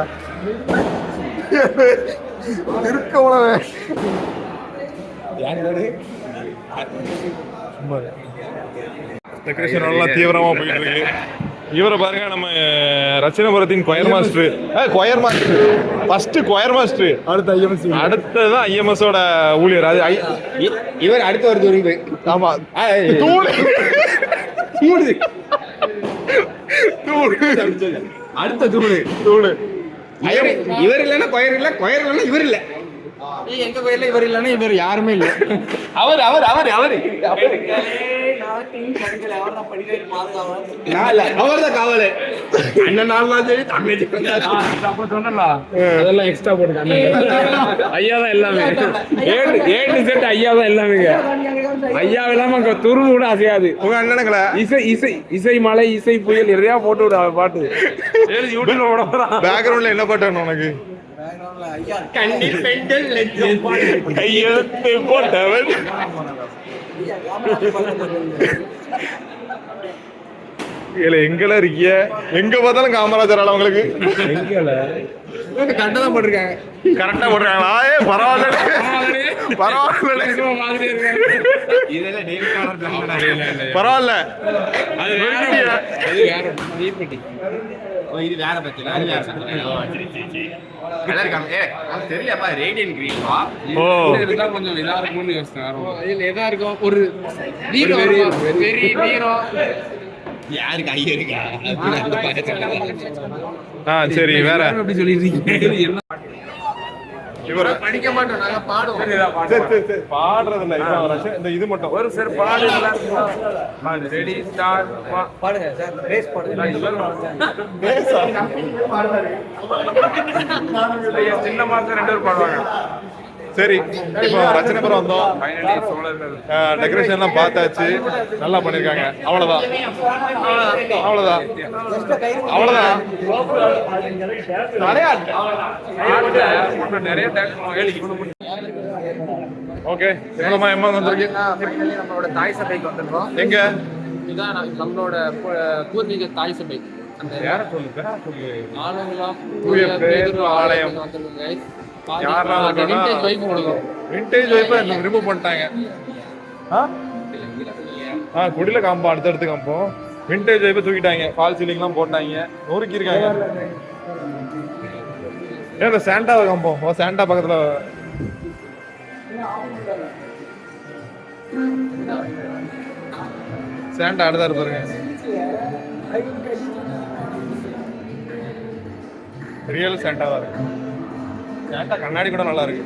இருக்கவனவே டெக்கரேஷன் நல்லா தீவிரமா போயிட்டு இருக்கு. இவரை பாருங்க, நம்ம ரச்சனபுரத்தின் choir master. First choir master, அடுத்து ஐஎம்எஸ், அடுத்ததான் ஐஎம்எஸோட ஊழியர். அது இவர் அடுத்த ஒரு துரும்பு. ஆமா, அடுத்த தூளு. இவர் இல்லைன்னா கொயர் இல்ல, கொயர் இல்லைன்னா இவர் இல்ல. எங்க கோயில்ல இவர் இல்லைன்னா இவர் யாருமே இல்லை. அவர் அவர் அவர் அவர் அவர்தான் காவல். அண்ணன் நாள் சரி, தங்கச்சி அதெல்லாம் எக்ஸ்ட்ரா போட்டுருக்காங்க. ஐயா தான் எல்லாமே. ஏட்டு செட் ஐயா தான் எல்லாமே. ஐயா இல்லாம அங்க துரும்பு கூட அசையாது. உங்க அண்ணனுங்களா? இசை இசை இசை மலை இசை புயல் நிறையா போட்டு விட பாட்டு. யூடியூப்ல போட போறான். பேக்ரவுண்ட்ல என்ன பாட்டு வேணும் உனக்கு? கையெழுத்து போட்டவன் எங்கெல்லாம் இருக்கிய? எங்க பார்த்தாலும் காமராஜர் ஆள உங்களுக்கு கரெக்டா தான் போட்டிருக்காங்க. கரெக்டா போடுறாங்களா? பரவாயில்ல பரவாயில்ல பரவாயில்ல. இது வேற பத்தில தெரியலப்பா. ரேடியன் கிரீன்வா கொஞ்சம் இதா இருக்கும்னு யோசிச்சேன். எதா இருக்கும் ஒரு வீரம், யாருக்கு ஐயா இருக்கா? சரி, வேற அப்படி சொல்லிருக்கீங்க. இவர படிக்க மாட்டோம், நாங்க பாடுவோம். பாடுறது இல்ல, இந்த இது மட்டும் ஒரு சார் பாடு. Ready start. பாடுங்க சார், ரேஸ் பாடுங்க. சின்ன மாசம் 2 பேர் பாடுவாங்க. சரி, இப்போ ரச்சனைபுரம் வந்தோம். டெக்கரேஷன் எல்லாம் பார்த்தாச்சு, நல்லா பண்ணிருக்காங்க. அவ்வளவுதான் அவ்வளவுதான் அவ்வளவுதான். ஓகே, எவ்வளோமா எம்மா வந்துருக்கு? நம்மளோட தாய் சபைக்கு வந்திருக்கோம். எங்க? இதான் நம்மளோட பூர்வீக தாய் சபை. அந்த யார சொல்லுங்க? ஆலங்குளம் தூய பேதுரு ஆலயம். விண்டேஜ் வைப்பை ரிமூவ் பண்ணிட்டாங்க. குடில காம்போ அடுத்தடுத்து காம்போம். விண்டேஜ் வைப்பை தூக்கிட்டாங்க, ஃபால் சீலிங்லாம் போட்டாங்க, நொறுக்கி இருக்காங்க. ஏன் சாண்டா காம்போம்? சாண்டா பக்கத்துல சாண்டா அடுத்தா இருப்பாருங்க. ரியல் சாண்டா தான் இருக்கு. சாண்டா கண்ணாடி கூட நல்லா இருக்கு.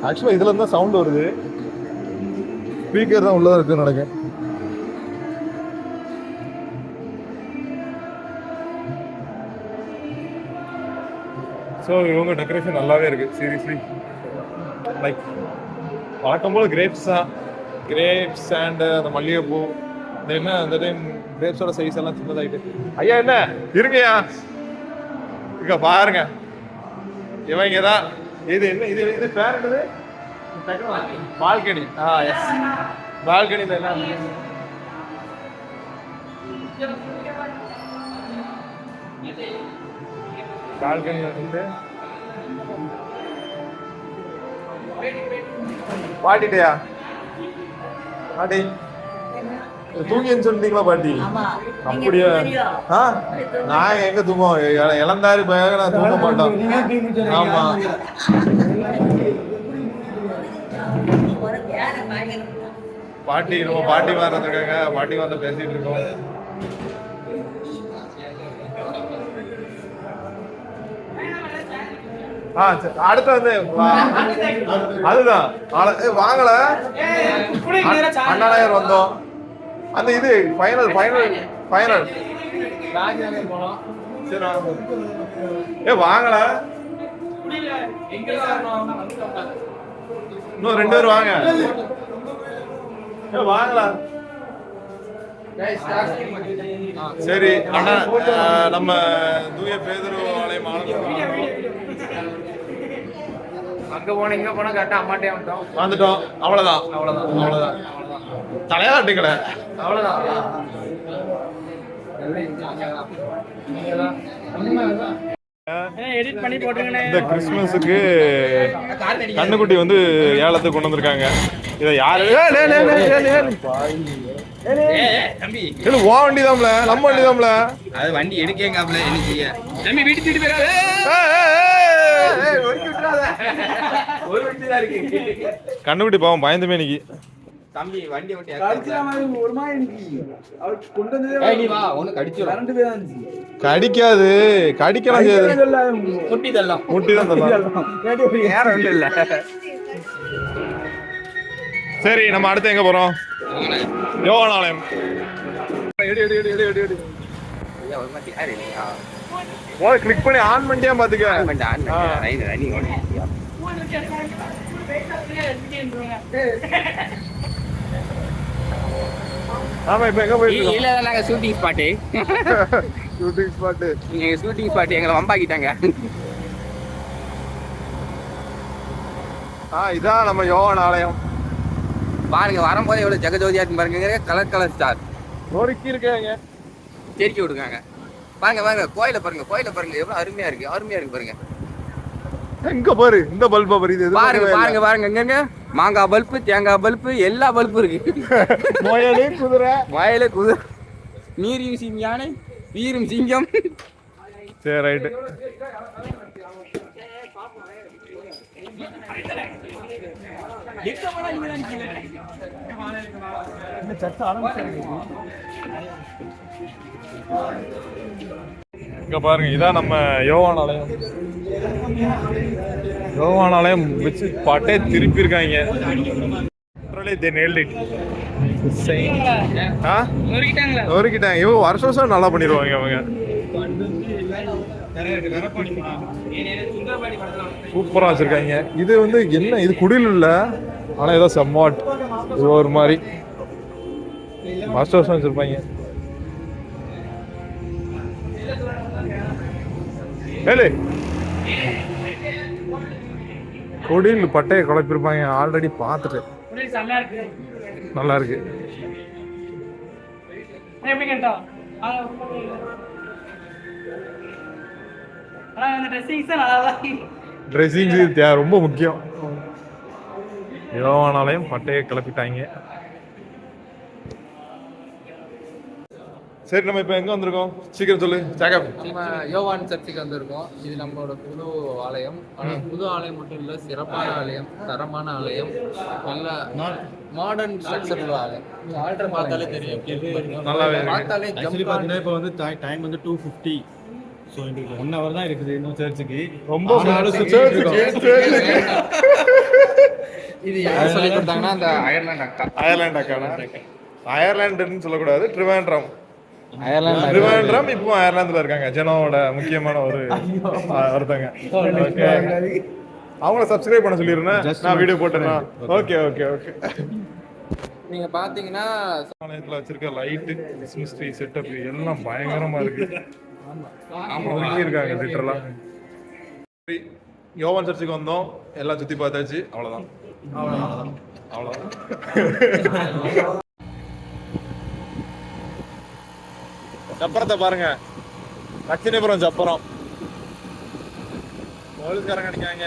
ஆக்சுவலா இதுல இருந்தா சவுண்ட் வருது. ஸ்பீக்கர் தான் உள்ளதா இருக்கு நினைக்கிறேன். ஸோ இவங்க டெக்கரேஷன் நல்லாவே இருக்கு. சீரியஸ்லி லைக் வழக்கம் போல கிரேப்ஸ் தான். கிரேப்ஸ் அண்ட் அந்த மல்லிகைப்பூ. என்ன அந்த டைம் கிரேப்ஸோட சைஸ் எல்லாம் சின்னதாயிட்டு. ஐயா என்ன இருங்கய்யா, இங்க பாருங்க. இவங்க தான் இது என்ன இது இது பேர் என்னது? பால்கனி. எஸ், பால்கனில எல்லாம் பால்கனி வந்து பாட்டிட்டியா? பாட்டி தூங்கின்னு சொல்லிட்டீங்களா பாட்டி? அப்படியா? நான் எங்க தூங்குவோம்? இளந்தாரி பையன், நான் தூங்க மாட்டோம். ஆமா, பாட்டி நம்ம பாட்டி மாதிரி இருக்காங்க, பாட்டி மாதிரி பேசிட்டு இருக்கோம். அடுத்து வந்து அதுதான் வாங்கல அண்ணாநகர் வந்தோம். அந்த இது ஃபைனல் சரி வாங்கல இன்னும் 2 பேர் வாங்க வாங்கலாம். சரி அண்ணா நம்ம தூய பேதுரு ஆலயம் அங்க போன இங்க போனா கரெக்டா அம்மாட்டே வந்துட்டோம். அவ்வளவுதான் தலையாட்டிங்களே அவ்வளவுதான். இந்த கிறிஸ்துமஸுக்கு கண்ணுக்குட்டி வந்து ஏலத்துக்கு கொண்டு வந்திருக்காங்க. இதை யாரு ஓ வண்டிதாம்ல, நம்ம வண்டிதாம்ல, அது வண்டி எடுக்கேங்காப்ல என்ன செய்ய தம்பி வீட்டு தூக்கிட்டு போயிடாத. ஒரு வண்டி தான் இருக்கு. கண்ணுக்குட்டி பாவம் பயந்துமே இன்னைக்கு தம்பி வண்டி ஓட்டி ஒரு மாதிரி அவர் கொண்டு வந்ததே நீ வா ஒண்ணு கடிச்சு கரண்ட் போய் தான் இருந்துச்சு. கடிக்காது, கடிக்கலாம் செய்யாது, முட்டி தள்ளலாம் முட்டி தான் தரலாம். வேற ஒண்ணும் இல்ல. சரி நம்ம அடுத்து எங்க போறோம்? யோவான் ஆலயம். கிளிக் பண்ணி ஆன் பண்ணிட்டியா பாத்துக்க. ஆமா இப்ப எங்க போயிட்டு இல்ல நாங்க ஷூட்டிங் ஸ்பாட் ஷூட்டிங் ஸ்பாட் எங்களை வம்பாக்கிட்டாங்க. இதான் நம்ம யோவான் ஆலயம். பாருங்க வரும்போது எவ்வளவு ஜெகஜோதியா இருக்கு பாருங்க. கலர் ஸ்டார் நொறுக்கி இருக்காங்க, செருக்கி விடுக்காங்க. பாருங்க கோயில பாருங்க எவ்வளவு அருமையா இருக்கு பாருங்க. எங்க பாரு இந்த பல்பா பாரு. பாருங்க எங்க மாங்காய் பல்பு, தேங்காய் பல்பு, எல்லா பல்பும் இருக்கு. மயிலு குதிரை நீரியும் சிங்கம், வீரும் சிங்கம். சரி ரைட்டு. இங்க பாருங்க இதான் நம்ம யோவான் ஆலயம். யோவான் ஆலயம் வச்சு பாட்டே திருப்பி இருக்காங்க. வருஷம் நல்லா பண்ணிடுவாங்க அவங்க. சூப்பரா வச்சிருக்காங்க. இது வந்து என்ன, இது குடில் இல்ல, ஆனா ஏதோ சம்வாட் இது ஒரு மாதிரி வருஷம் வச்சிருப்பாங்க. குடில் பட்டையை குழப்பிருப்பாங்க. ஆல்ரெடி பார்த்துட்டு நல்லா இருக்கு. ட்ரெஸ்ஸிங் ரொம்ப முக்கியம். யோவான் ஆலயம் பட்டையை கிளப்பிட்டாங்க. சரி நம்ம இப்போ எங்கே வந்திருக்கோம் சீக்கிரம் சொல்லு ஜாகப். நம்ம யோவான் சர்ச்சுக்கு வந்திருக்கோம். இது நம்மளோட புது ஆலயம். ஆனால் புது ஆலயம் மட்டும் இல்லை, சிறப்பான ஆலயம், தரமான ஆலயம், நல்ல மாடர்ன் ஸ்ட்ரக்சர் உள்ள ஆலயம். ஆல்டர் பார்த்தாலே தெரியும், நல்லாவே பார்த்தாலே பார்த்தீங்கன்னா இப்போ வந்து டைம் வந்து 2:50. ஸோ இன்னைக்கு 1 hour தான் இருக்குது இன்னும் சர்ச்சுக்கு. ரொம்ப இது யார் சொல்லி கொடுத்தாங்கன்னா அந்த அயர்லாந்து அக்கானா, அயர்லாண்டுன்னு சொல்லக்கூடாது, ட்ரிவாண்ட்ரம். இப்போ அயர்லாந்துல இருக்காங்க. ஜெனோவோட முக்கியமான ஒருத்தங்க. அவங்கள சப்ஸ்கிரைப் பண்ண சொல்லிருந்தேன், நான் வீடியோ போட்டேன்னா. Okay okay okay. நீங்க பாத்தீங்கன்னா ஆலயத்துல வச்சிருக்க லைட்டு, கிறிஸ்மஸ் ட்ரீ செட்டப் எல்லாம் பயங்கரமா இருக்கு. இருக்காங்க லிட்டரலா. யோவான் சர்ச்சுக்கு வந்தோம், எல்லாம் சுத்தி பார்த்தாச்சு. அவ்வளவுதான். சப்பரத்தை பாருங்க, லட்சுமிபுரம் சப்பரம். போலீஸ்காரங்க அடிக்காங்க.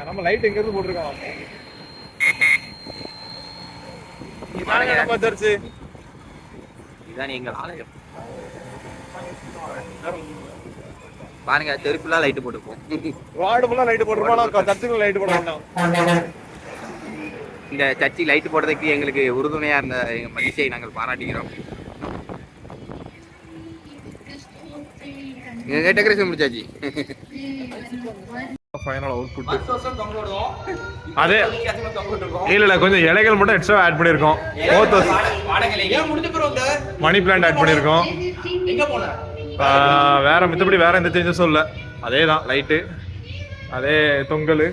நம்ம லைட் எங்க இருந்து போட்டிருக்கோம். இதான் எங்க ஆலயம். பாருங்க தெருப்புலாம் லைட் போட்டுப்போம். வார்டு ஃபுல்லா லைட் போட்டுருப்போம், சர்ச்சுக்குள்ள லைட் போட மாட்டோம். இந்த சர்ச்சி லைட் போடுறதுக்கு எங்களுக்கு உறுதுணையா இருந்த எங்க மகிழ்ச்சியை நாங்கள் பாராட்டுகிறோம். எங்க டெக்கரேஷன் முடிச்சாச்சு. ஃபைனல் அவுட்புட் அதே இல்ல கொஞ்சம் இலைகள் மட்டும் எக்ஸ்ட்ரா ஆட் பண்ணிருக்கோம். மணி பிளான்ட் ஆட் பண்ணிருக்கோம். வேற மித்தபடி வேற எந்த சேஞ்சஸும் இல்லை. அதே தான் லைட்டு, அதே தொங்கல்.